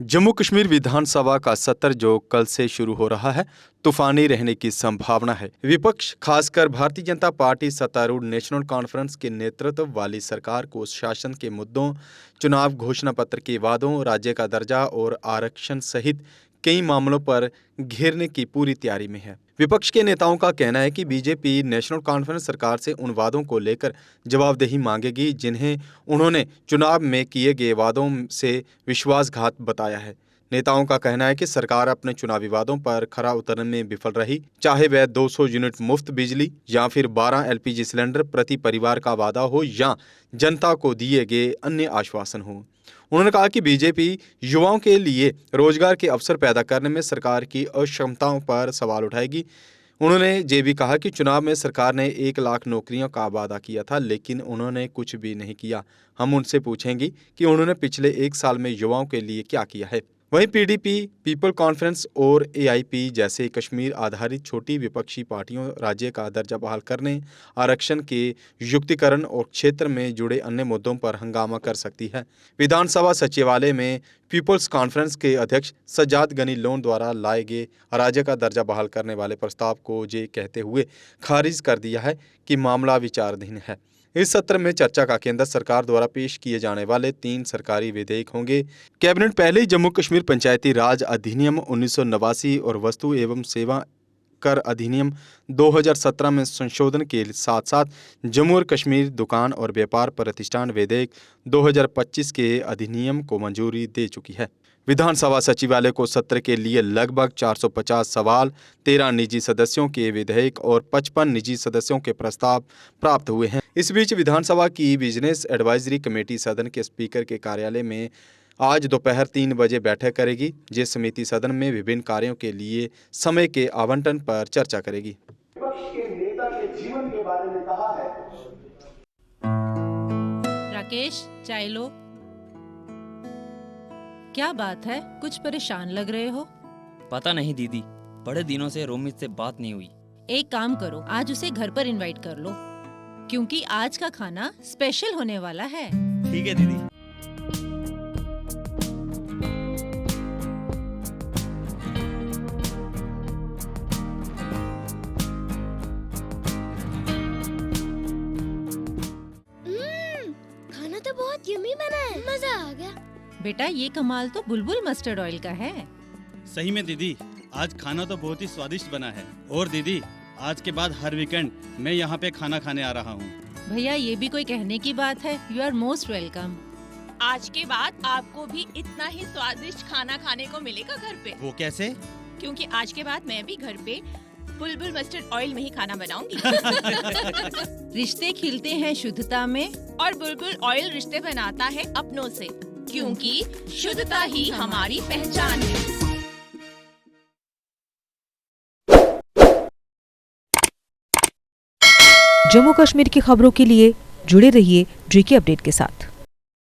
जम्मू कश्मीर विधानसभा का सत्र जो कल से शुरू हो रहा है, तूफानी रहने की संभावना है। विपक्ष खासकर भारतीय जनता पार्टी सत्तारूढ़ नेशनल कॉन्फ्रेंस के नेतृत्व वाली सरकार को शासन के मुद्दों, चुनाव घोषणा पत्र के वादों, राज्य का दर्जा और आरक्षण सहित कई मामलों पर घेरने की पूरी तैयारी में है। विपक्ष के नेताओं का कहना है कि बीजेपी नेशनल कॉन्फ्रेंस सरकार से उन वादों को लेकर जवाबदेही मांगेगी जिन्हें उन्होंने चुनाव में किए गए वादों से विश्वासघात बताया है। नेताओं का कहना है कि सरकार अपने चुनावी वादों पर खरा उतरने में विफल रही, चाहे वह 200 यूनिट मुफ्त बिजली या फिर 12 एलपीजी सिलेंडर प्रति परिवार का वादा हो या जनता को दिए गए अन्य आश्वासन हो। उन्होंने कहा कि बीजेपी युवाओं के लिए रोजगार के अवसर पैदा करने में सरकार की अक्षमताओं पर सवाल उठाएगी। उन्होंने ये भी कहा कि चुनाव में सरकार ने 1 लाख नौकरियों का वादा किया था, लेकिन उन्होंने कुछ भी नहीं किया। हम उनसे पूछेंगे कि उन्होंने पिछले 1 साल में युवाओं के लिए क्या किया है। वहीं पीडीपी, पीपल कॉन्फ्रेंस और एआईपी जैसे कश्मीर आधारित छोटी विपक्षी पार्टियों राज्य का दर्जा बहाल करने, आरक्षण के युक्तिकरण और क्षेत्र में जुड़े अन्य मुद्दों पर हंगामा कर सकती है। विधानसभा सचिवालय में पीपल्स कॉन्फ्रेंस के अध्यक्ष सज्जाद गनी लोन द्वारा लाए गए राज्य का दर्जा बहाल करने वाले प्रस्ताव को ये कहते हुए खारिज कर दिया है कि मामला विचाराधीन है। इस सत्र में चर्चा का केंद्र सरकार द्वारा पेश किए जाने वाले 3 सरकारी विधेयक होंगे। कैबिनेट पहले ही जम्मू कश्मीर पंचायती राज अधिनियम 1989 और वस्तु एवं सेवा कर अधिनियम 2017 में संशोधन के साथ साथ जम्मू और कश्मीर दुकान और व्यापार प्रतिष्ठान विधेयक 2025 के अधिनियम को मंजूरी दे चुकी है। विधानसभा सचिवालय को सत्र के लिए लगभग 450 सवाल, 13 निजी सदस्यों के विधेयक और 55 निजी सदस्यों के प्रस्ताव प्राप्त हुए हैं। इस बीच विधानसभा की बिजनेस एडवाइजरी कमेटी सदन के स्पीकर के कार्यालय में आज दोपहर 3 बजे बैठक करेगी। ये समिति सदन में विभिन्न कार्यों के लिए समय के आवंटन पर चर्चा करेगी। विपक्ष के नेता के जीवन के बारे में कहा है। राकेश, चाय लो। क्या बात है, कुछ परेशान लग रहे हो? पता नहीं दीदी, बड़े दिनों से रोमित से बात नहीं हुई। एक काम करो, आज उसे घर पर इनवाइट कर लो, क्योंकि आज का खाना स्पेशल होने वाला है। ठीक है दीदी। खाना तो बहुत यम्मी बना है, मजा आ गया। बेटा, ये कमाल तो बुलबुल मस्टर्ड ऑयल का है। सही में दीदी, आज खाना तो बहुत ही स्वादिष्ट बना है। और दीदी, आज के बाद हर वीकेंड मैं यहाँ पे खाना खाने आ रहा हूँ। भैया, ये भी कोई कहने की बात है? You are most welcome. आज के बाद आपको भी इतना ही स्वादिष्ट खाना खाने को मिलेगा घर पे। वो कैसे? क्योंकि आज के बाद मैं भी घर पे बुलबुल मस्टर्ड ऑयल में ही खाना बनाऊंगी। रिश्ते खिलते हैं शुद्धता में, और बुलबुल ऑयल रिश्ते बनाता है अपनों से, क्योंकि शुद्धता ही हमारी पहचान है। जम्मू कश्मीर की खबरों के लिए जुड़े रहिए जीके अपडेट के साथ।